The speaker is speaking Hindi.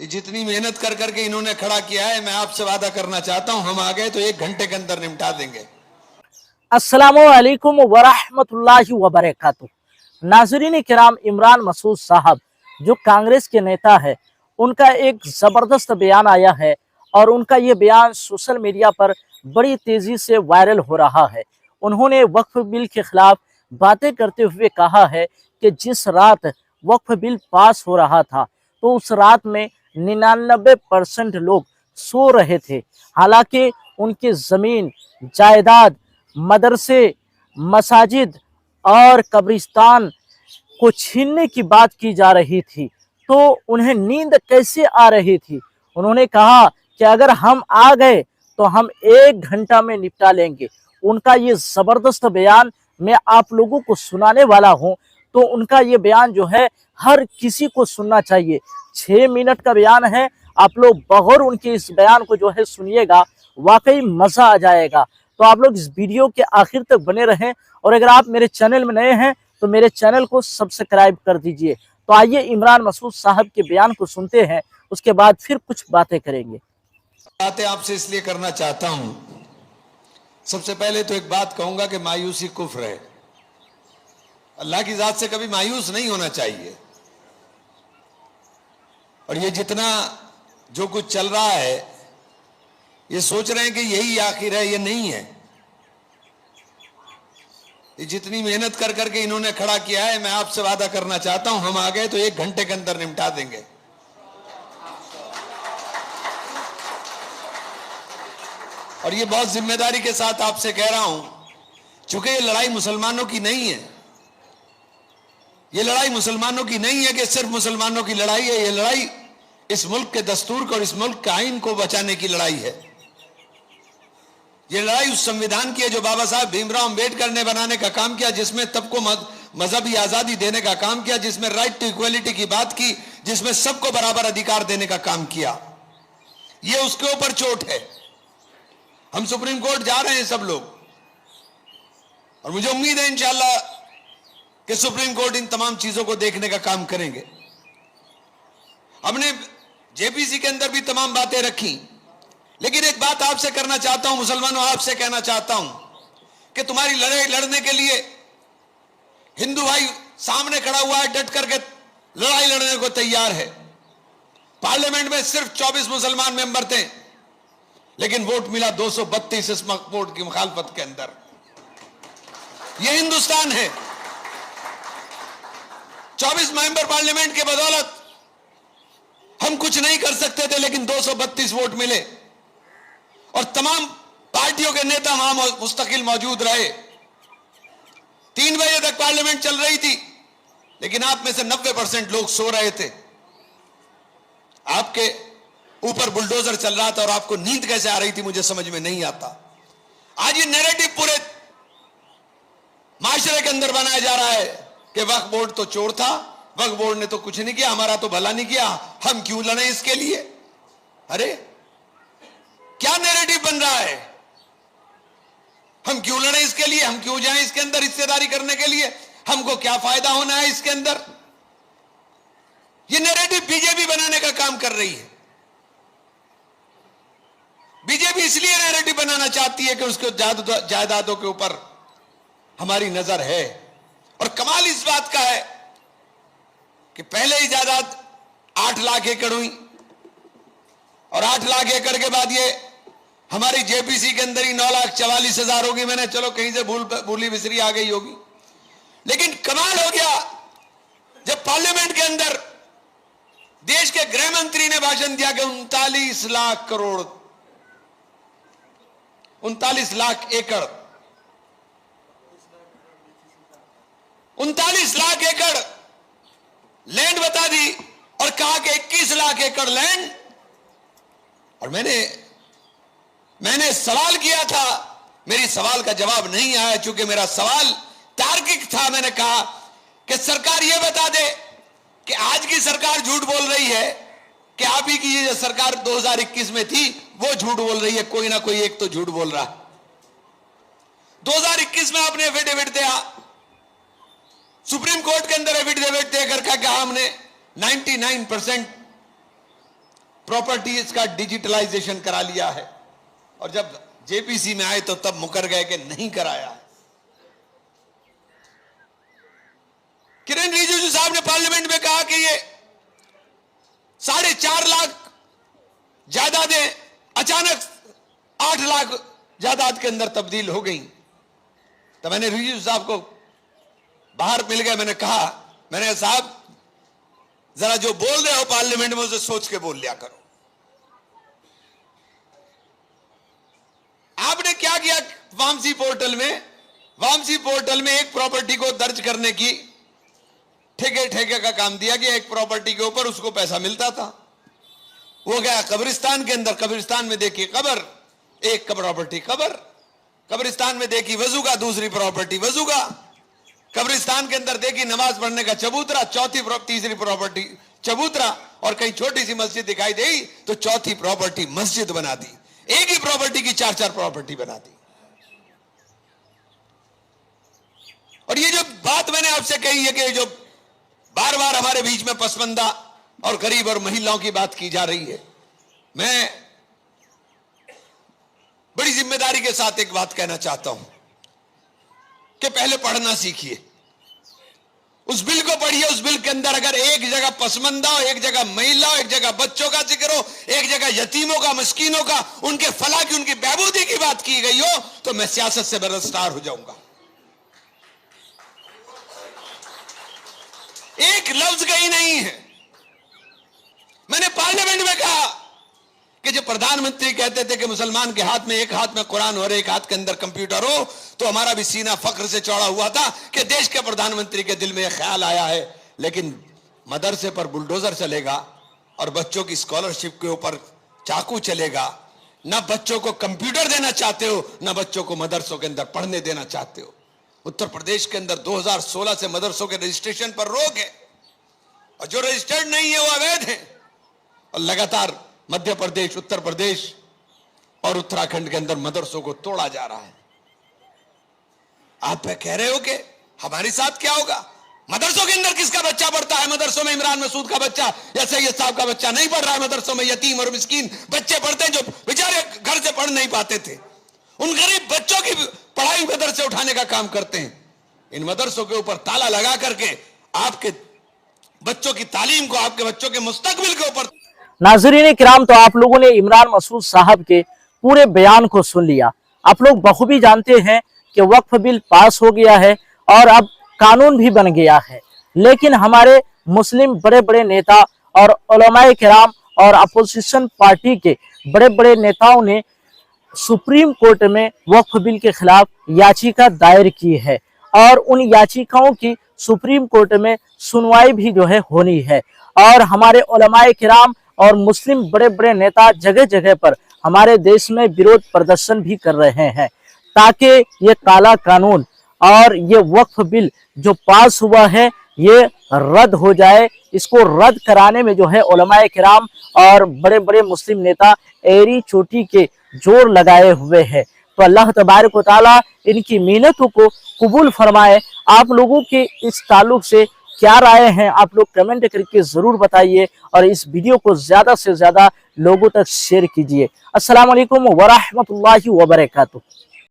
जितनी मेहनत कर करके इन्होंने खड़ा किया है, मैं आपसे वादा करना चाहता हूं, हम आ गए तो 1 घंटे के अंदर निपटा देंगे। अस्सलामुअलैकुम वरहमतुल्लाहि वबरकातुहू। नाज़रीन किराम, इमरान मसूद साहब जो कांग्रेस के नेता है, उनका एक ज़बरदस्त बयान आया है और उनका ये बयान सोशल मीडिया पर बड़ी तेज़ी से वायरल हो रहा है। उन्होंने वक्फ बिल के खिलाफ बातें करते हुए कहा है कि जिस रात वक्फ बिल पास हो रहा था तो उस रात में 99% लोग सो रहे थे। हालांकि उनकी ज़मीन, जायदाद, मदरसे, मसाजिद और कब्रिस्तान को छीनने की बात की जा रही थी, तो उन्हें नींद कैसे आ रही थी। उन्होंने कहा कि अगर हम आ गए तो हम 1 घंटा में निपटा लेंगे। उनका ये ज़बरदस्त बयान मैं आप लोगों को सुनाने वाला हूं, तो उनका ये बयान जो है हर किसी को सुनना चाहिए। 6 मिनट का बयान है, आप लोग बगैर उनके इस बयान को जो है सुनिएगा, वाकई मज़ा आ जाएगा। तो आप लोग इस वीडियो के आखिर तक बने रहें और अगर आप मेरे चैनल में नए हैं तो मेरे चैनल को सब्सक्राइब कर दीजिए। तो आइए इमरान मसूद साहब के बयान को सुनते हैं, उसके बाद फिर कुछ बातें करेंगे। बातें आपसे इसलिए करना चाहता हूं, सबसे पहले तो एक बात कहूंगा कि मायूसी कुफ्र है। अल्लाह की जात से कभी मायूस नहीं होना चाहिए। और ये जितना जो कुछ चल रहा है, ये सोच रहे हैं कि यही आखिर है, ये नहीं है। ये जितनी मेहनत कर करके इन्होंने खड़ा किया है, मैं आपसे वादा करना चाहता हूं, हम आ गए तो 1 घंटे के अंदर निपटा देंगे। और ये बहुत जिम्मेदारी के साथ आपसे कह रहा हूं, चूंकि ये लड़ाई मुसलमानों की नहीं है। ये लड़ाई मुसलमानों की नहीं है कि सिर्फ मुसलमानों की लड़ाई है। ये लड़ाई इस मुल्क के दस्तूर को और इस मुल्क के आइन को बचाने की लड़ाई है। ये लड़ाई उस संविधान की है जो बाबा साहब भीमराव अंबेडकर ने बनाने का काम किया, जिसमें सबको मजहबी आजादी देने का काम किया, जिसमें राइट टू इक्वलिटी की बात की, जिसमें सबको बराबर अधिकार देने का काम किया। ये उसके ऊपर चोट है। हम सुप्रीम कोर्ट जा रहे हैं सब लोग, और मुझे उम्मीद है इंशाअल्लाह कि सुप्रीम कोर्ट इन तमाम चीजों को देखने का काम करेंगे। हमने जेपीसी के अंदर भी तमाम बातें रखी, लेकिन एक बात आपसे करना चाहता हूं, मुसलमानों, आपसे कहना चाहता हूं कि तुम्हारी लड़ाई लड़ने के लिए हिंदू भाई सामने खड़ा हुआ है, डट करके लड़ाई लड़ने को तैयार है। पार्लियामेंट में सिर्फ 24 मुसलमान मेंबर थे, लेकिन वोट मिला 232 इस वोट की मुखालफत के अंदर। यह हिंदुस्तान है। 24 मेंबर पार्लियामेंट के बदौलत हम कुछ नहीं कर सकते थे, लेकिन 232 वोट मिले और तमाम पार्टियों के नेता वहां मुस्तकिल मौजूद रहे। 3 बजे तक पार्लियामेंट चल रही थी, लेकिन आप में से 90% लोग सो रहे थे। आपके ऊपर बुलडोजर चल रहा था और आपको नींद कैसे आ रही थी मुझे समझ में नहीं आता। आज ये नैरेटिव पूरे माशरे के अंदर बनाया जा रहा है कि वक्फ बोर्ड तो चोर था, वक्फ बोर्ड ने तो कुछ नहीं किया, हमारा तो भला नहीं किया, हम क्यों लड़े इसके लिए। अरे क्या नैरेटिव बन रहा है? हम क्यों लड़े इसके लिए, हम क्यों जाएं इसके अंदर हिस्सेदारी करने के लिए, हमको क्या फायदा होना है इसके अंदर। ये नैरेटिव बीजेपी बनाने का काम कर रही है। बीजेपी इसलिए नैरेटिव बनाना चाहती है कि उसके जायदादों के ऊपर हमारी नजर है। और कमाल इस बात का है कि पहले ही जायदाद 8 लाख एकड़ हुई और 8 लाख एकड़ के बाद ये हमारी जेपीसी के अंदर ही 9,44,000 होगी। मैंने चलो कहीं से भूली बिसरी आ गई होगी, लेकिन कमाल हो गया जब पार्लियामेंट के अंदर देश के गृह मंत्री ने भाषण दिया कि 39 लाख करोड़, 39 लाख एकड़, 39 लाख एकड़ लैंड बता दी और कहा कि 21 लाख एकड़ लैंड। और मैंने सवाल किया था, मेरी सवाल का जवाब नहीं आया, चूंकि मेरा सवाल तार्किक था। मैंने कहा कि सरकार यह बता दे कि आज की सरकार झूठ बोल रही है कि आप ही की ये सरकार 2021 में थी वो झूठ बोल रही है। कोई ना कोई एक तो झूठ बोल रहा है। 2021 में आपने एफिडेविट दिया, सुप्रीम कोर्ट के अंदर एफिडेविट देकर कहा कि हमने 99% प्रॉपर्टीज का डिजिटलाइजेशन करा लिया है, और जब जेपीसी में आए तो तब मुकर गए कि नहीं कराया है। किरेन रिजिजू साहब ने पार्लियामेंट में कहा कि ये 4.5 लाख जायदादें अचानक 8 लाख जायदाद के अंदर तब्दील हो गई। तो मैंने रिजिजू साहब को बाहर मिल गया, मैंने कहा, मैंने साहब जरा जो बोल रहे हो पार्लियामेंट में उसे सोच के बोल लिया करो। आपने क्या किया वामसी पोर्टल में? वामसी पोर्टल में एक प्रॉपर्टी को दर्ज करने की ठेके का काम दिया गया। एक प्रॉपर्टी के ऊपर उसको पैसा मिलता था। वो गया कब्रिस्तान के अंदर, कब्रिस्तान में देखी कब्र, एक प्रॉपर्टी कब्र, कब्रिस्तान में देखी वजूगा, दूसरी प्रॉपर्टी वजूगा, कब्रिस्तान के अंदर देखी नमाज पढ़ने का चबूतरा, तीसरी प्रॉपर्टी चबूतरा, और कहीं छोटी सी मस्जिद दिखाई दी तो चौथी प्रॉपर्टी मस्जिद बना दी। एक ही प्रॉपर्टी की 4-4 प्रॉपर्टी बना दी। और ये जो बात मैंने आपसे कही है कि जो बार बार हमारे बीच में पसमानदा और गरीब और महिलाओं की बात की जा रही है, मैं बड़ी जिम्मेदारी के साथ एक बात कहना चाहता हूं कि पहले पढ़ना सीखिए, उस बिल को पढ़िए। उस बिल के अंदर अगर एक जगह पसमानदा हो, एक जगह महिला हो, एक जगह बच्चों का जिक्र हो, एक जगह यतीमों का, मिस्कीनों का, उनके फलाह की, उनकी बहबूदी की बात की गई हो, तो मैं सियासत से बरस्तार हो जाऊंगा। एक लफ्ज कहीं नहीं है। मैंने पार्लियामेंट में कहा कि जब प्रधानमंत्री कहते थे कि मुसलमान के हाथ में एक हाथ में कुरान और एक हाथ के अंदर कंप्यूटर हो, तो हमारा भी सीना फख्र से चौड़ा हुआ था कि देश के प्रधानमंत्री के दिल में यह ख्याल आया है। लेकिन मदरसे पर बुलडोजर चलेगा और बच्चों की स्कॉलरशिप के ऊपर चाकू चलेगा। ना बच्चों को कंप्यूटर देना चाहते हो, ना बच्चों को मदरसों के अंदर पढ़ने देना चाहते हो। उत्तर प्रदेश के अंदर 2016 से मदरसों के रजिस्ट्रेशन पर रोक है, और जो रजिस्टर्ड नहीं है वो अवैध है। और लगातार मध्य प्रदेश, उत्तर प्रदेश और उत्तराखंड के अंदर मदरसों को तोड़ा जा रहा है। आप कह रहे हो कि हमारे साथ क्या होगा? मदरसों के अंदर किसका बच्चा पढ़ता है? मदरसों में इमरान मसूद का बच्चा या सैयद साहब का बच्चा नहीं पढ़ रहा है। मदरसों में यतीम और मिस्कीन बच्चे पढ़ते हैं जो बेचारे घर से पढ़ नहीं पाते थे। उन गरीब बच्चों की पढ़ाई मदरसे उठाने का काम करते हैं। इन मदरसों के ऊपर ताला लगा करके आपके बच्चों की तालीम को, आपके बच्चों के मुस्तकबिल के ऊपर। नाज़रीन किराम, तो आप लोगों ने इमरान मसूद साहब के पूरे बयान को सुन लिया। आप लोग बखूबी जानते हैं कि वक्फ बिल पास हो गया है और अब कानून भी बन गया है, लेकिन हमारे मुस्लिम बड़े बड़े नेता और उलमाए किराम और अपोजिशन पार्टी के बड़े बड़े नेताओं ने सुप्रीम कोर्ट में वक्फ बिल के खिलाफ याचिका दायर की है, और उन याचिकाओं की सुप्रीम कोर्ट में सुनवाई भी जो है होनी है। और हमारे उलमाए किराम और मुस्लिम बड़े बड़े नेता जगह जगह पर हमारे देश में विरोध प्रदर्शन भी कर रहे हैं, ताकि ये काला कानून और ये वक्फ बिल जो पास हुआ है ये रद्द हो जाए। इसको रद्द कराने में जो है उलमाए किराम और बड़े बड़े मुस्लिम नेता एड़ी चोटी के जोर लगाए हुए हैं। तो अल्लाह तबारक व तआला इनकी मेहनतों को कबूल फरमाए। आप लोगों के इस ताल्लुक से क्या राय हैं, आप लोग कमेंट करके जरूर बताइए, और इस वीडियो को ज्यादा से ज्यादा लोगों तक शेयर कीजिए। अस्सलाम वालेकुम व रहमतुल्लाहि व बरकातुहू।